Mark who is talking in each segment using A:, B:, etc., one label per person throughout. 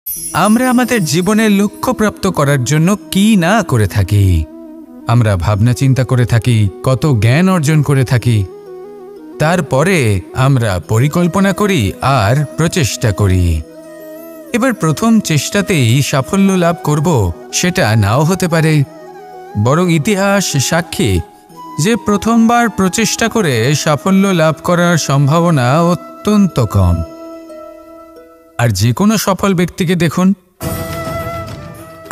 A: আমরা আমাদের জীবনের লক্ষ্য প্রাপ্ত করার জন্য কি না করে থাকি। আমরা ভাবনা চিন্তা করে থাকি, কত জ্ঞান অর্জন করে থাকি, তারপরে আমরা পরিকল্পনা করি আর প্রচেষ্টা করি। এবার প্রথম চেষ্টাতেই সাফল্য লাভ করব সেটা নাও হতে পারে, বরং ইতিহাস সাক্ষী যে প্রথমবার প্রচেষ্টা করে সাফল্য লাভ করার সম্ভাবনা অত্যন্ত কম। আর যে কোনো সফল ব্যক্তিকে দেখুন,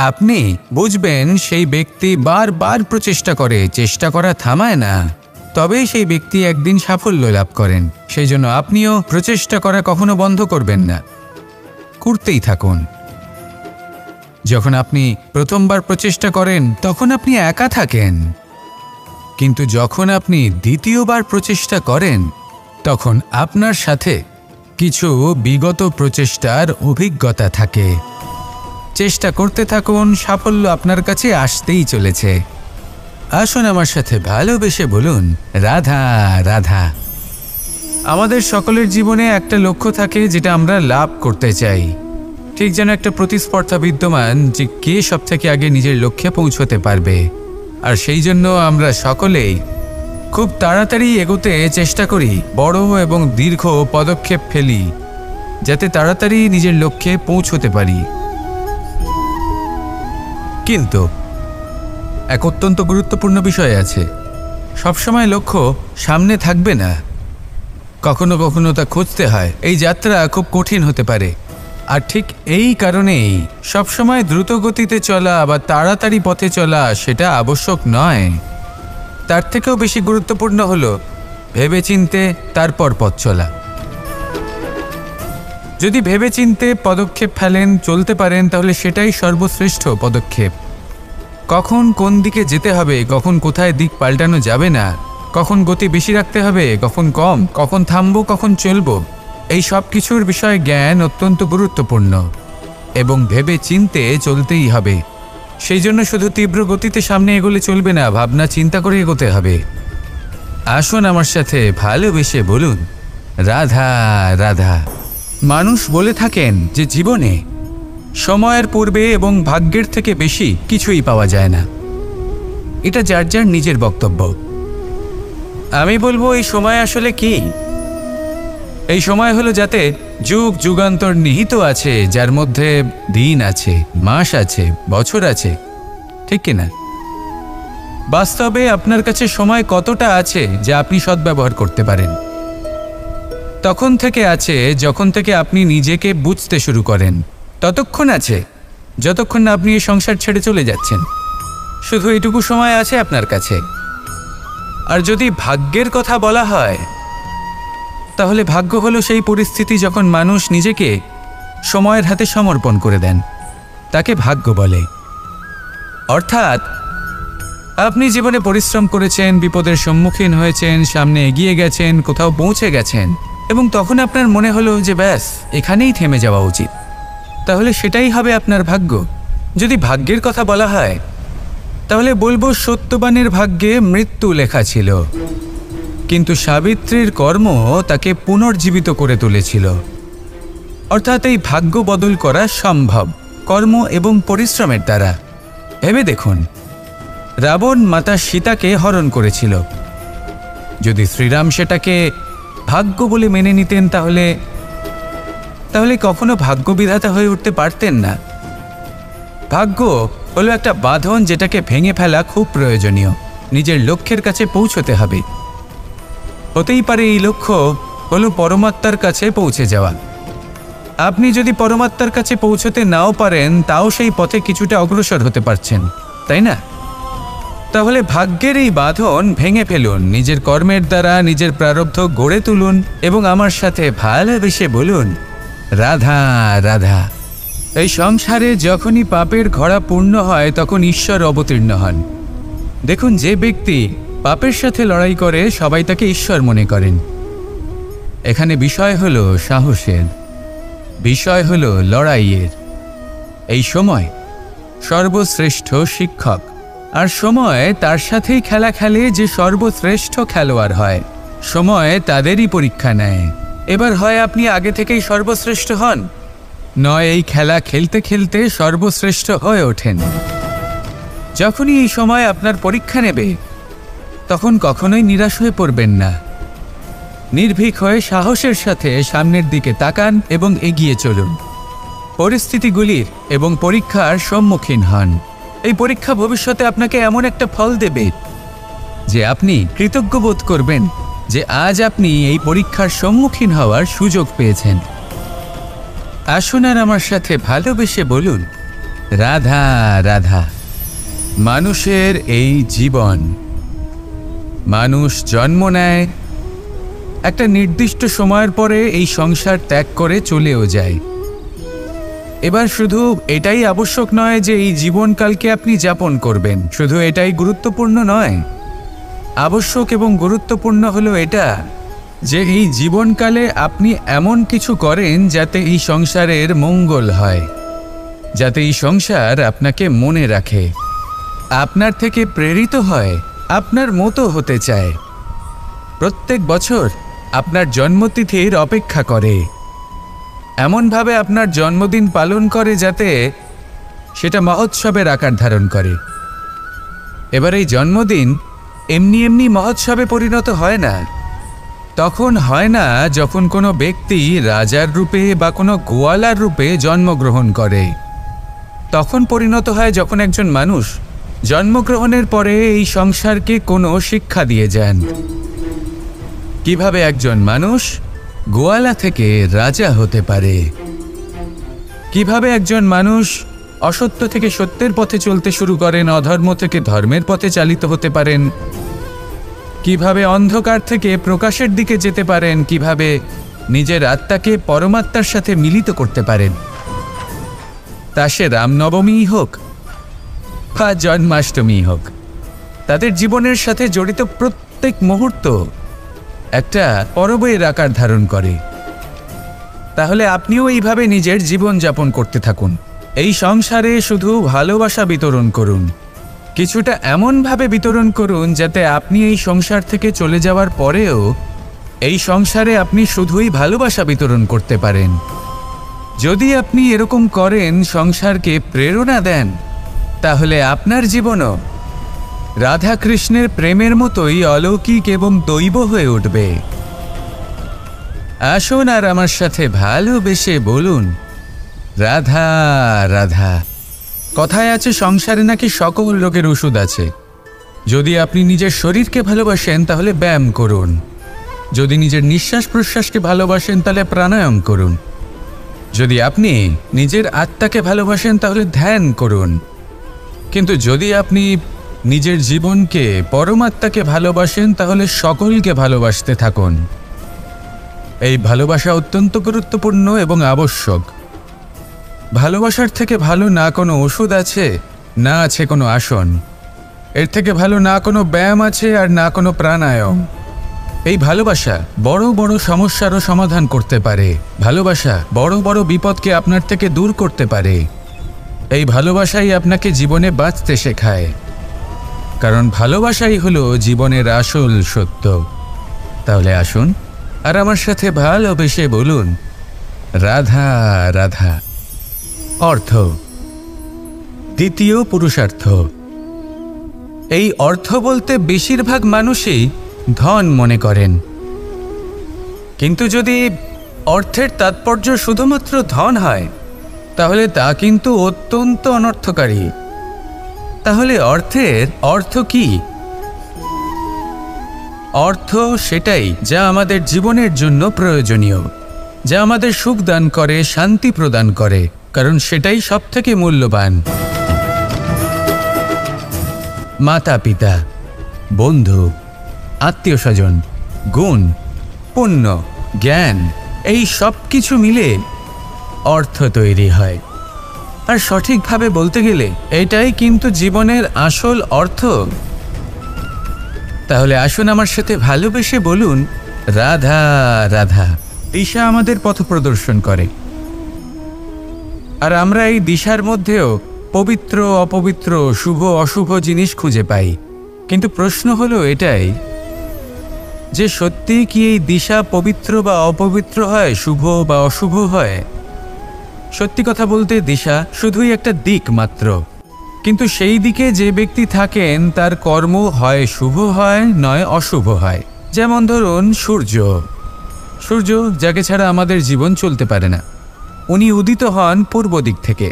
A: আপনি বুঝবেন সেই ব্যক্তি বারবার প্রচেষ্টা করে, চেষ্টা করা থামায় না, তবেই সেই ব্যক্তি একদিন সাফল্য লাভ করেন। সেই জন্য আপনিও প্রচেষ্টা করা কখনো বন্ধ করবেন না, করতেই থাকুন। যখন আপনি প্রথমবার প্রচেষ্টা করেন তখন আপনি একা থাকেন, কিন্তু যখন আপনি দ্বিতীয়বার প্রচেষ্টা করেন তখন আপনার সাথে কিছু বিগত প্রচেষ্টার অভিজ্ঞতা থাকে। চেষ্টা করতে থাকুন, সাফল্য আপনার কাছে আসতেই চলেছে। আসুন আমার সাথে ভালোবেসে বলুন, রাধা রাধা। আমাদের সকলের জীবনে একটা লক্ষ্য থাকে যেটা আমরা লাভ করতে চাই। ঠিক যেন একটা প্রতিস্পর্ধা বিদ্যমান যে কে সবথেকে আগে নিজের লক্ষ্যে পৌঁছতে পারবে। আর সেই জন্য আমরা সকলেই খুব তাড়াতাড়ি এগোতে চেষ্টা করি, বড় এবং দীর্ঘ পদক্ষেপ ফেলি যাতে তাড়াতাড়ি নিজের লক্ষ্যে পৌঁছতে পারি। কিন্তু এক অত্যন্ত গুরুত্বপূর্ণ বিষয় আছে, সবসময় লক্ষ্য সামনে থাকবে না, কখনো কখনো তা খুঁজতে হয়। এই যাত্রা খুব কঠিন হতে পারে। আর ঠিক এই কারণেই সবসময় দ্রুত গতিতে চলা বা তাড়াতাড়ি পথে চলা সেটা আবশ্যক নয়। তার থেকেও বেশি গুরুত্বপূর্ণ হলো ভেবেচিন্তে তারপর পথ চলা। যদি ভেবেচিন্তে পদক্ষেপ ফেলেন, চলতে পারেন, তাহলে সেটাই সর্বশ্রেষ্ঠ পদক্ষেপ। কখন কোন দিকে যেতে হবে, কখন কোথায় দিক পাল্টানো যাবে না, কখন গতি বেশি রাখতে হবে, কখন কম, কখন থামবো, কখন চলবো, এই সব কিছুর বিষয়ে জ্ঞান অত্যন্ত গুরুত্বপূর্ণ এবং ভেবে চিন্তে চলতেই হবে। সেই জন্য শুধু তীব্র গতিতে সামনে এগোলে চলবে না, ভাবনা চিন্তা করে এগোতে হবে। আসুন আমার সাথে ভালোবেসে বলুন, রাধা রাধা। মানুষ বলে থাকেন যে জীবনে সময়ের পূর্বে এবং ভাগ্যের থেকে বেশি কিছুই পাওয়া যায় না। এটা যার যার নিজের বক্তব্য। আমি বলবো এই সময় আসলে কি? এই সময় হলো যাতে যুগ যুগান্তর নিহিত আছে, যার মধ্যে দিন আছে, মাস আছে, বছর আছে, ঠিক কিনা? বাস্তবে আপনার কাছে সময় কতটা আছে যা আপনি সদ্ব্যবহার করতে পারেন? তখন থেকে আছে যখন থেকে আপনি নিজেকে বুঝতে শুরু করেন, ততক্ষণ আছে যতক্ষণ না আপনি এই সংসার ছেড়ে চলে যাচ্ছেন। শুধু এইটুকু সময় আছে আপনার কাছে। আর যদি ভাগ্যের কথা বলা হয়, তাহলে ভাগ্য হলো সেই পরিস্থিতি যখন মানুষ নিজেকে সময়ের হাতে সমর্পণ করে দেন, তাকে ভাগ্য বলে। অর্থাৎ আপনি জীবনে পরিশ্রম করেছেন, বিপদের সম্মুখীন হয়েছেন, সামনে এগিয়ে গেছেন, কোথাও পৌঁছে গেছেন, এবং তখন আপনার মনে হলো যে ব্যাস এখানেই থেমে যাওয়া উচিত, তাহলে সেটাই হবে আপনার ভাগ্য। যদি ভাগ্যের কথা বলা হয়, তাহলে বলবো সত্যবানের ভাগ্যে মৃত্যু লেখা ছিল, কিন্তু সাবিত্রীর কর্ম তাকে পুনর্জীবিত করে তুলেছিল। অর্থাৎ এই ভাগ্য বদল করা সম্ভব কর্ম এবং পরিশ্রমের দ্বারা। ভেবে দেখুন, রাবণ মাতা সীতাকে হরণ করেছিল। যদি শ্রীরাম সেটাকে ভাগ্য বলে মেনে নিতেন, তাহলে কখনো ভাগ্য বিধাতা হয়ে উঠতে পারতেন না। ভাগ্য হলো একটা বাঁধন যেটাকে ভেঙে ফেলা খুব প্রয়োজনীয়। নিজের লক্ষ্যের কাছে পৌঁছতে হবে। হতেই পারে এই লক্ষ্য হলো পরমাত্মার কাছে পৌঁছে যাওয়া। আপনি যদি পরমাত্মার কাছে পৌঁছতে নাও পারেন, তাও সেই পথে কিছুটা অগ্রসর হতে পারছেন, তাই না? তাহলে ভাগ্যের এই বাঁধন ভেঙে ফেলুন, নিজের কর্মের দ্বারা নিজের প্রারব্ধ গড়ে তুলুন এবং আমার সাথে ভালোবেসে বলুন, রাধা রাধা। এই সংসারে যখনই পাপের ঘড়া পূর্ণ হয় তখন ঈশ্বর অবতীর্ণ হন। দেখুন, যে ব্যক্তি পাপের সাথে লড়াই করে সবাই তাকে ঈশ্বর মনে করেন। এখানে বিষয় হলো সাহসের, বিষয় হলো লড়াইয়ের। এই সময় সর্বশ্রেষ্ঠ শিক্ষক, আর সময় তার সাথেই খেলা খেলে যে সর্বশ্রেষ্ঠ খেলোয়াড় হয়। সময় তাদেরই পরীক্ষা নেয়। এবার হয় আপনি আগে থেকেই সর্বশ্রেষ্ঠ হন, নয় এই খেলা খেলতে খেলতে সর্বশ্রেষ্ঠ হয়ে ওঠেন। যখনই এই সময় আপনার পরীক্ষা নেবে তখন কখনোই নিরাশ হয়ে পড়বেন না। নির্ভীক হয়ে সাহসের সাথে সামনের দিকে তাকান এবং এগিয়ে চলুন। পরিস্থিতিগুলির এবং পরীক্ষার সম্মুখীন হন। এই পরীক্ষা ভবিষ্যতে আপনাকে এমন একটা ফল দেবে যে আপনি কৃতজ্ঞ বোধ করবেন যে আজ আপনি এই পরীক্ষার সম্মুখীন হওয়ার সুযোগ পেয়েছেন। আসুন আর আমার সাথে ভালোবেসে বলুন, রাধা রাধা। মানুষের এই জীবন, মানুষ জন্ম নেয়, একটা নির্দিষ্ট সময়ের পরে এই সংসার ত্যাগ করে চলেও যায়। এবার শুধু এটাই আবশ্যক নয় যে এই জীবনকালকে আপনি যাপন করবেন, শুধু এটাই গুরুত্বপূর্ণ নয়। আবশ্যক এবং গুরুত্বপূর্ণ হলো এটা যে এই জীবনকালে আপনি এমন কিছু করেন যাতে এই সংসারের মঙ্গল হয়, যাতে এই সংসার আপনাকে মনে রাখে, আপনার থেকে প্রেরিত হয়, আপনার মতো হতে চায়, প্রত্যেক বছর আপনার জন্মতিথির অপেক্ষা করে, এমনভাবে আপনার জন্মদিন পালন করে যাতে সেটা মহোৎসবের আকার ধারণ করে। এবার এই জন্মদিন এমনি এমনি মহোৎসবে পরিণত হয় না। তখন হয় না যখন কোনো ব্যক্তি রাজার রূপে বা কোনো গোয়ালার রূপে জন্মগ্রহণ করে। তখন পরিণত হয় যখন একজন মানুষ জন্মগ্রহণের পরে এই সংসারকে কোনো শিক্ষা দিয়ে যান। কিভাবে একজন মানুষ গোয়ালা থেকে রাজা হতে পারে, কিভাবে একজন মানুষ অসত্য থেকে সত্যের পথে চলতে শুরু করেন, অধর্ম থেকে ধর্মের পথে চালিত হতে পারেন, কিভাবে অন্ধকার থেকে প্রকাশের দিকে যেতে পারেন, কিভাবে নিজের আত্মাকে পরমাত্মার সাথে মিলিত করতে পারেন। তা সে রামনবমী হোক বা জন্মাষ্টমী হোক, তাদের জীবনের সাথে জড়িত প্রত্যেক মুহূর্ত একটা পরবের আকার ধারণ করে। তাহলে আপনিও এইভাবে নিজের জীবন যাপন করতে থাকুন। এই সংসারে শুধু ভালোবাসা বিতরণ করুন, কিছুটা এমনভাবে বিতরণ করুন যাতে আপনি এই সংসার থেকে চলে যাওয়ার পরেও এই সংসারে আপনি শুধুই ভালোবাসা বিতরণ করতে পারেন। যদি আপনি এরকম করেন, সংসারকে প্রেরণা দেন, তাহলে আপনার জীবনও রাধা কৃষ্ণের প্রেমের মতোই অলৌকিক এবং দৈব হয়ে উঠবে। আসুন আর আমার সাথে ভালোবেসে বলুন, রাধা রাধা। কথায় আছে সংসারে নাকি সকল রোগের ওষুধ আছে। যদি আপনি নিজের শরীরকে ভালোবাসেন তাহলে ব্যায়াম করুন, যদি নিজের নিঃশ্বাস প্রশ্বাসকে ভালোবাসেন তাহলে প্রাণায়াম করুন, যদি আপনি নিজের আত্মাকে ভালোবাসেন তাহলে ধ্যান করুন, কিন্তু যদি আপনি নিজের জীবনকে পরমাত্মাকে ভালোবাসেন তাহলে সকলকে ভালোবাসতে থাকুন। এই ভালোবাসা অত্যন্ত গুরুত্বপূর্ণ এবং আবশ্যক। ভালোবাসার থেকে ভালো না কোনো ওষুধ আছে, না আছে কোনো আসন। এর থেকে ভালো না কোনো ব্যায়াম আছে আর না কোনো প্রাণায়াম। এই ভালোবাসা বড় বড় সমস্যারও সমাধান করতে পারে। ভালোবাসা বড় বড় বিপদকে আপনার থেকে দূর করতে পারে। এই ভালোবাসাই আপনাকে জীবনে বাঁচতে শেখায়, কারণ ভালোবাসাই হলো জীবনের আসল সত্য। তাহলে আসুন আর আমার সাথে ভালোবেসে বলুন, রাধা রাধা। অর্থ, দ্বিতীয় পুরুষার্থ। এই অর্থ বলতে বেশিরভাগ মানুষই ধন মনে করেন, কিন্তু যদি অর্থের তাৎপর্য শুধুমাত্র ধন হয় তাহলে তা কিন্তু অত্যন্ত অনর্থকারী। তাহলে অর্থের অর্থ কি? অর্থ সেটাই যা আমাদের জীবনের জন্য প্রয়োজনীয়, যা আমাদের সুখ দান করে, শান্তি প্রদান করে, কারণ সেটাই সবথেকে মূল্যবান। মাতা পিতা, বন্ধু, আত্মীয় স্বজন, গুণ, পুণ্য, জ্ঞান, এই সব কিছু মিলে অর্থ তৈরি হয়। আর সঠিকভাবে বলতে গেলে এটাই কিন্তু জীবনের আসল অর্থ। তাহলে আসুন আমার সাথে ভালোবেসে বলুন, রাধা রাধা। দিশা আমাদের পথ প্রদর্শন করে, আর আমরা এই দিশার মধ্যেও পবিত্র অপবিত্র, শুভ অশুভ জিনিস খুঁজে পাই। কিন্তু প্রশ্ন হলো এটাই যে সত্যি কি এই দিশা পবিত্র বা অপবিত্র হয়, শুভ বা অশুভ হয়? সত্যি কথা বলতে দিশা শুধুই একটা দিক মাত্র, কিন্তু সেই দিকে যে ব্যক্তি থাকেন তার কর্ম হয় শুভ হয় নয় অশুভ হয়। যেমন ধরুন সূর্য, সূর্য যাকে ছাড়া আমাদের জীবন চলতে পারে না, উনি উদিত হন পূর্ব দিক থেকে,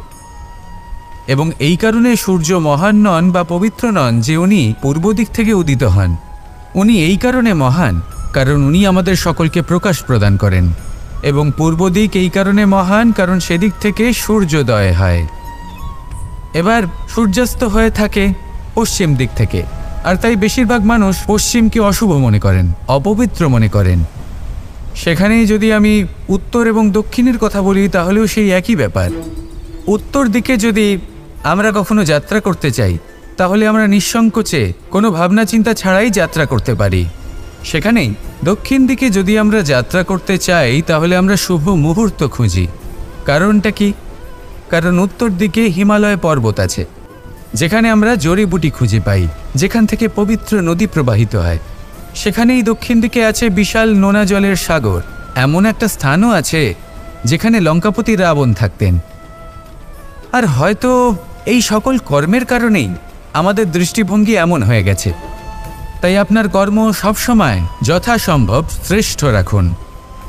A: এবং এই কারণে সূর্য মহান নন বা পবিত্র নন যে উনি পূর্ব দিক থেকে উদিত হন। উনি এই কারণে মহান কারণ উনি আমাদের সকলকে প্রকাশ প্রদান করেন, এবং পূর্ব দিক এই কারণে মহান কারণ সেদিক থেকে সূর্যোদয় হয়। এবার সূর্যাস্ত হয়ে থাকে পশ্চিম দিক থেকে, আর তাই বেশিরভাগ মানুষ পশ্চিমকে অশুভ মনে করেন, অপবিত্র মনে করেন। সেখানেই যদি আমি উত্তর এবং দক্ষিণের কথা বলি তাহলেও সেই একই ব্যাপার। উত্তর দিকে যদি আমরা কখনো যাত্রা করতে চাই তাহলে আমরা নিঃসংকোচে কোনো ভাবনা চিন্তা ছাড়াই যাত্রা করতে পারি। সেখানেই দক্ষিণ দিকে যদি আমরা যাত্রা করতে চাই তাহলে আমরা শুভ মুহূর্ত খুঁজি। কারণটা কি? কারণ উত্তর দিকে হিমালয় পর্বত আছে, যেখানে আমরা জড়িবুটি খুঁজে পাই, যেখান থেকে পবিত্র নদী প্রবাহিত হয়। সেখানেই দক্ষিণ দিকে আছে বিশাল নোনা জলের সাগর। এমন একটা স্থানও আছে যেখানে লঙ্কাপতি রাবণ থাকতেন। আর হয়তো এই সকল কর্মের কারণেই আমাদের দৃষ্টিভঙ্গি এমন হয়ে গেছে। তাই আপনার কর্ম সবসময় যথাসম্ভব শ্রেষ্ঠ রাখুন,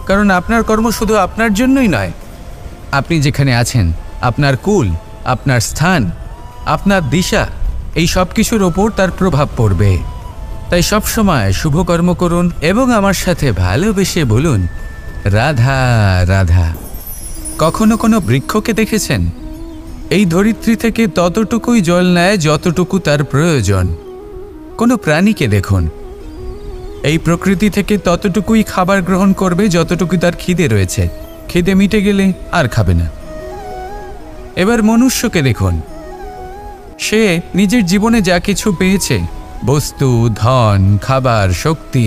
A: কারণ আপনার কর্ম শুধু আপনার জন্যই নয়, আপনি যেখানে আছেন, আপনার কুল, আপনার স্থান, আপনার দিশা, এই সব কিছুর ওপর তার প্রভাব পড়বে। তাই সবসময় শুভ কর্ম করুন এবং আমার সাথে ভালোবেসে বলুন রাধা রাধা। কখনো কোনো বৃক্ষকে দেখেছেন? এই ধরিত্রী থেকে ততটুকুই জল নেয় যতটুকু তার প্রয়োজন। কোনো প্রাণীকে দেখুন, এই প্রকৃতি থেকে ততটুকুই খাবার গ্রহণ করবে যতটুকু তার খিদে রয়েছে। খিদে মিটে গেলে আর খাবে না। এবার মনুষ্যকে দেখুন, সে নিজের জীবনে যা কিছু পেয়েছে, বস্তু, ধন, খাবার, শক্তি,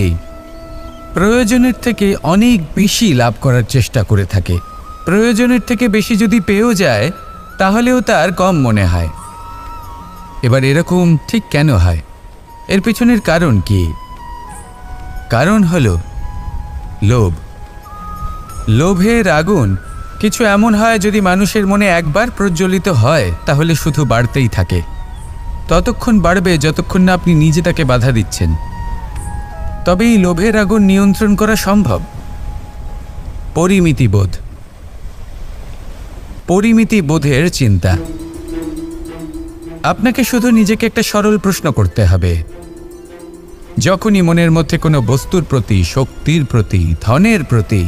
A: প্রয়োজনের থেকে অনেক বেশি লাভ করার চেষ্টা করে থাকে। প্রয়োজনের থেকে বেশি যদি পেয়েও যায় তাহলেও তার কম মনে হয়। এবার এরকম ঠিক কেন হয়? এর পিছনের কারণ কি? কারণ হলো লোভ। লোভের আগুন কিছু এমন হয়, যদি মানুষের মনে একবার প্রজ্বলিত হয় তাহলে শুধু বাড়তেই থাকে। ততক্ষণ বাড়বে যতক্ষণ না আপনি নিজে তাকে বাধা দিচ্ছেন। তবে এই লোভের আগুন নিয়ন্ত্রণ করা সম্ভব। পরিমিতিবোধ, পরিমিতিবোধের চিন্তা। আপনাকে শুধু নিজেকে একটা সরল প্রশ্ন করতে হবে। যখনই মনের মধ্যে কোনো বস্তুর প্রতি, শক্তির প্রতি, ধনের প্রতি,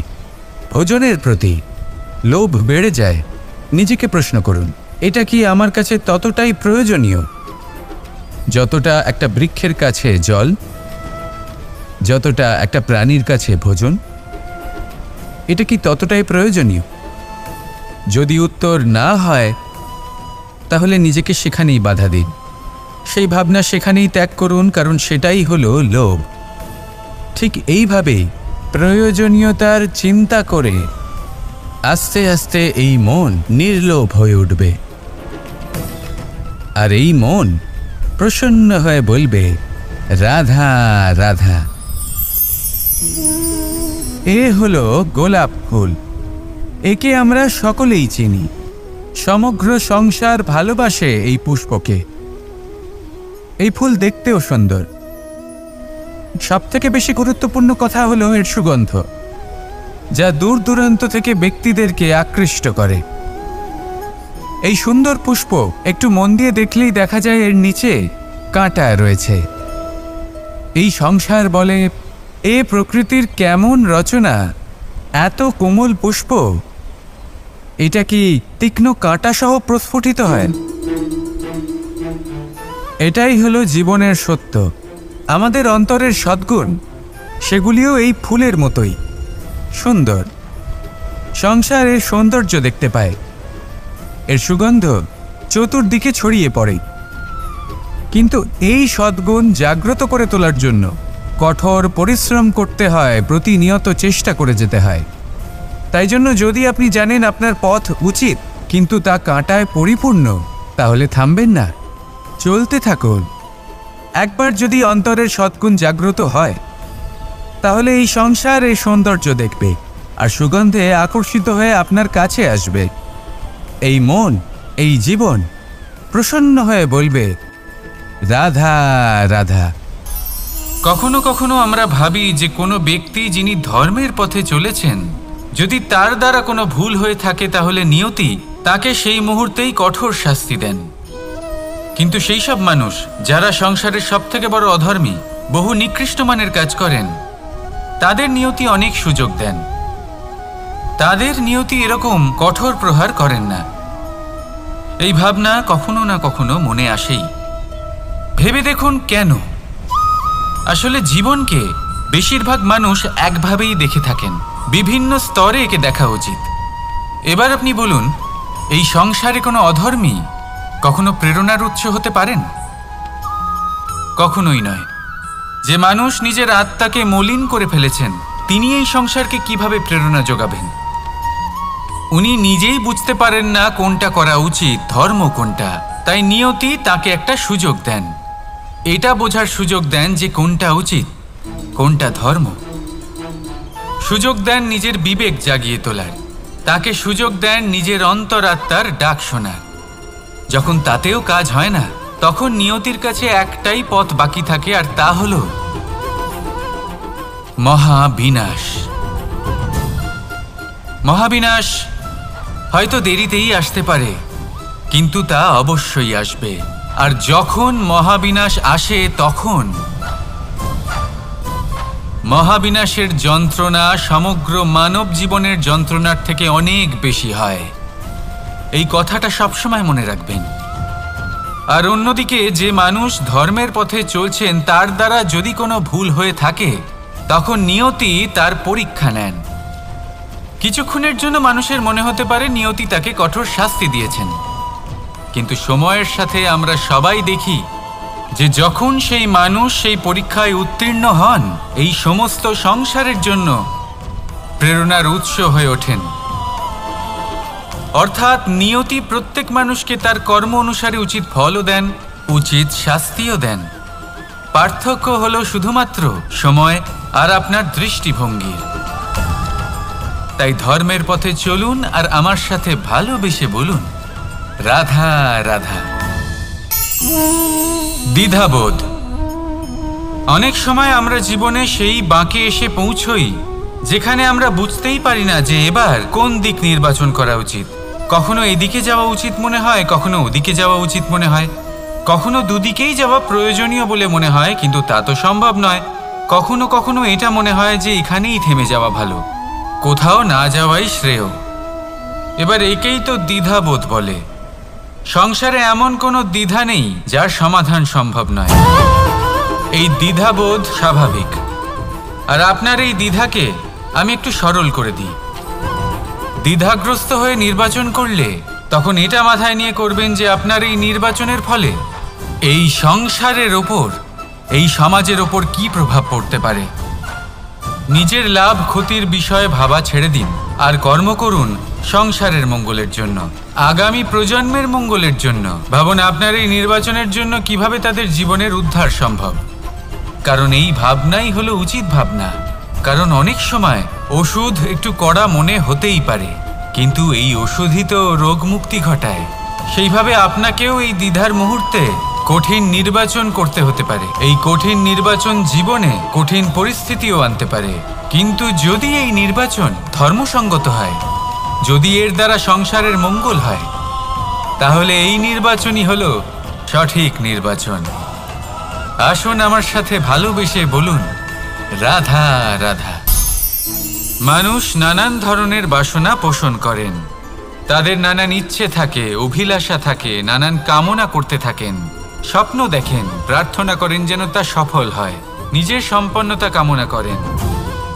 A: ভোজনের প্রতি লোভ বেড়ে যায়, নিজেকে প্রশ্ন করুন, এটা কি আমার কাছে ততটাই প্রয়োজনীয় যতটা একটা বৃক্ষের কাছে জল, যতটা একটা প্রাণীর কাছে ভোজন? এটা কি ততটাই প্রয়োজনীয়? যদি উত্তর না হয় তাহলে নিজেকে সেখানেই বাধা দিন, সেই ভাবনা সেখানেই ত্যাগ করুন, কারণ সেটাই হলো লোভ। ঠিক এইভাবেই প্রয়োজনীয়তার চিন্তা করে আস্তে আস্তে এই মন নির্লোভ হয়ে উঠবে, আর এই মন প্রসন্ন হয়ে বলবে রাধা রাধা। এ হলো গোলাপ ফুল। একে আমরা সকলেই চিনি। সমগ্র সংসার ভালোবাসে এই পুষ্পকে। এই ফুল দেখতেও সুন্দর। সবথেকে বেশি গুরুত্বপূর্ণ কথা হলো এর সুগন্ধ, যা দূর দূরান্ত থেকে ব্যক্তিদেরকে আকৃষ্ট করে। এই সুন্দর পুষ্প একটু মন দিয়ে দেখলেই দেখা যায় এর নিচে কাঁটা রয়েছে। এই সংসার বলে, এ প্রকৃতির কেমন রচনা, এত কোমল পুষ্প, এটা কি তীক্ষ্ণ কাঁটা সহ প্রস্ফুটিত হয়? এটাই হলো জীবনের সত্য। আমাদের অন্তরের সদ্গুণ, সেগুলিও এই ফুলের মতোই সুন্দর। সংসারের সৌন্দর্য দেখতে পায়, এর সুগন্ধ চতুর্দিকে ছড়িয়ে পড়ে। কিন্তু এই সদ্গুণ জাগ্রত করে তোলার জন্য কঠোর পরিশ্রম করতে হয়, প্রতিনিয়ত চেষ্টা করে যেতে হয়। তাই জন্য যদি আপনি জানেন আপনার পথ উচিত কিন্তু তা কাঁটায় পরিপূর্ণ, তাহলে থামবেন না, চলতে থাকুন। একবার যদি অন্তরের সদ্গুণ জাগ্রত হয় তাহলে এই সংসার এই সৌন্দর্য দেখবে আর সুগন্ধে আকর্ষিত হয়ে আপনার কাছে আসবে। এই মন, এই জীবন প্রসন্ন হয়ে বলবে রাধা রাধা। কখনো কখনো আমরা ভাবি যে কোনো ব্যক্তি যিনি ধর্মের পথে চলেছেন, যদি তার দ্বারা কোনো ভুল হয়ে থাকে তাহলে নিয়তি তাকে সেই মুহূর্তেই কঠোর শাস্তি দেন। কিন্তু সেই সব মানুষ যারা সংসারের সবথেকে বড় অধর্মী, বহু নিকৃষ্ট মানের কাজ করেন, তাদের নিয়তি অনেক সুযোগ দেন। তাদের নিয়তি এরকম কঠোর প্রহার করেন না। এই ভাবনা কখনো না কখনো মনে আসেই। ভেবে দেখুন কেন? আসলে জীবনকে বেশিরভাগ মানুষ একভাবেই দেখে থাকেন, বিভিন্ন স্তরে একে দেখা উচিত। এবার আপনি বলুন, এই সংসারে কোনো অধর্মী কখনো প্রেরণার উৎস হতে পারেন? কখনোই নয়। যে মানুষ নিজের আত্মাকে মলিন করে ফেলেছেন, তিনি এই সংসারকে কিভাবে প্রেরণা যোগাবেন? উনি নিজেই বুঝতে পারেন না কোনটা করা উচিত, ধর্ম কোনটা। তাই নিয়তি তাকে একটা সুযোগ দেন, এটা বোঝার সুযোগ দেন যে কোনটা উচিত, কোনটা ধর্ম। সুযোগ দেন নিজের বিবেক জাগিয়ে তোলার, তাকে সুযোগ দেন নিজের অন্তরাত্মার ডাক শোনার। যখন তাতেও কাজ হয় না, তখন নিয়তির কাছে একটাই পথ বাকি থাকে, আর তা হল মহাবিনাশ। মহাবিনাশ হয়তো দেরিতেই আসতে পারে, কিন্তু তা অবশ্যই আসবে। আর যখন মহাবিনাশ আসে, তখন মহাবিনাশের যন্ত্রণা সমগ্র মানব জীবনের যন্ত্রণার থেকে অনেক বেশি হয়। এই কথাটা সবসময় মনে রাখবেন। আর অন্যদিকে যে মানুষ ধর্মের পথে চলছেন, তার দ্বারা যদি কোনো ভুল হয়ে থাকে, তখন নিয়তি তার পরীক্ষা নেন। কিছুক্ষণের জন্য মানুষের মনে হতে পারে নিয়তি তাকে কঠোর শাস্তি দিয়েছেন, কিন্তু সময়ের সাথে আমরা সবাই দেখি যে যখন সেই মানুষ সেই পরীক্ষায় উত্তীর্ণ হন, এই সমস্ত সংসারের জন্য প্রেরণার উৎস হয়ে ওঠেন। অর্থাৎ নিয়তি প্রত্যেক মানুষকে তার কর্ম অনুসারে উচিত ফলও দেন, উচিত শাস্তিও দেন। পার্থক্য হলো শুধুমাত্র সময় আর আপনার দৃষ্টিভঙ্গির। তাই ধর্মের পথে চলুন আর আমার সাথে ভালোবেসে বলুন রাধা রাধা। দ্বিধাবোধ। অনেক সময় আমরা জীবনে সেই বাঁকে এসে পৌঁছই যেখানে আমরা বুঝতেই পারি না যে এবার কোন দিক নির্বাচন করা উচিত। কখনো এদিকে যাওয়া উচিত মনে হয়, কখনো ওদিকে যাওয়া উচিত মনে হয়, কখনো দুদিকেই যাওয়া প্রয়োজনীয় বলে মনে হয়, কিন্তু তা তো সম্ভব নয়। কখনো কখনো এটা মনে হয় যে এখানেই থেমে যাওয়া ভালো, কোথাও না যাওয়াই শ্রেয়। এবার একেই তো দ্বিধাবোধ বলে। সংসারে এমন কোনো দ্বিধা নেই যার সমাধান সম্ভব নয়। এই দ্বিধাবোধ স্বাভাবিক। আর আপনার এই দ্বিধাকে আমি একটু সরল করে দিই। দ্বিধাগ্রস্ত হয়ে নির্বাচন করলে তখন এটা মাথায় নিয়ে করবেন যে আপনার এই নির্বাচনের ফলে এই সংসারের ওপর, এই সমাজের ওপর কি প্রভাব পড়তে পারে। নিজের লাভ ক্ষতির বিষয়ে ভাবা ছেড়ে দিন আর কর্ম করুন সংসারের মঙ্গলের জন্য, আগামী প্রজন্মের মঙ্গলের জন্য। ভাবুন আপনার এই নির্বাচনের জন্য কিভাবে তাদের জীবনের উদ্ধার সম্ভব। কারণ এই ভাবনাই হলো উচিত ভাবনা। কারণ অনেক সময় ওষুধ একটু কড়া মনে হতেই পারে, কিন্তু এই ওষুধই তো রোগ মুক্তি ঘটায়। সেইভাবে আপনাকেও এই দ্বিধার মুহূর্তে কঠিন নির্বাচন করতে হতে পারে। এই কঠিন নির্বাচন জীবনে কঠিন পরিস্থিতিও আনতে পারে, কিন্তু যদি এই নির্বাচন ধর্মসঙ্গত হয়, যদি এর দ্বারা সংসারের মঙ্গল হয়, তাহলে এই নির্বাচনই হলো সঠিক নির্বাচন। আসুন আমার সাথে ভালোবেসে বলুন রাধা রাধা। মানুষ নানান ধরনের বাসনা পোষণ করেন, তাদের নানান ইচ্ছে থাকে, অভিলাষা থাকে, নানান কামনা করতে থাকেন, স্বপ্ন দেখেন, প্রার্থনা করেন যেন তা সফল হয়, নিজের সম্পন্নতা কামনা করেন,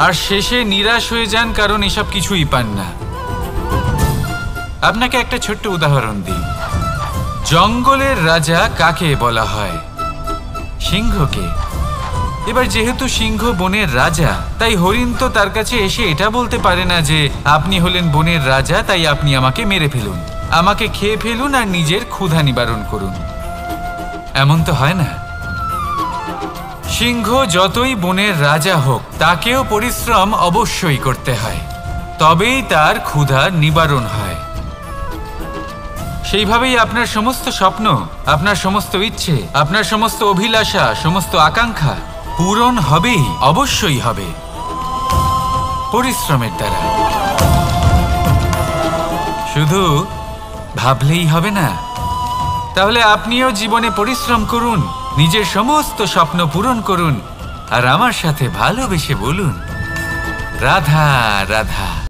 A: আর শেষে নিরাশ হয়ে যান কারণ এসব কিছুই পান না। আপনাকে একটা ছোট্ট উদাহরণ দিই। জঙ্গলের রাজা কাকে বলা হয়? সিংহকে। এবার যেহেতু সিংহ বনের রাজা, তাই হরিণ তো তার কাছে এসে এটা বলতে পারে না যে আপনি হলেন বনের রাজা, তাই আপনি আমাকে মেরে ফেলুন, আমাকে খেয়ে ফেলুন আর নিজের ক্ষুধা নিবারণ করুন। এমন তো হয় না। সিংহ যতই বনের রাজা হোক, তাকেও পরিশ্রম অবশ্যই করতে হয়, তবেই তার ক্ষুধা নিবারণ হয়। সেইভাবেই আপনার সমস্ত স্বপ্ন, আপনার সমস্ত ইচ্ছে, আপনার সমস্ত অভিলাষা, সমস্ত আকাঙ্ক্ষা পূরণ হবেই, অবশ্যই হবে, পরিশ্রমের দ্বারা। শুধু ভাবলেই হবে না। তাহলে আপনিও জীবনে পরিশ্রম করুন, নিজের সমস্ত স্বপ্ন পূরণ করুন, আর আমার সাথে ভালোবেসে বলুন, রাধা রাধা।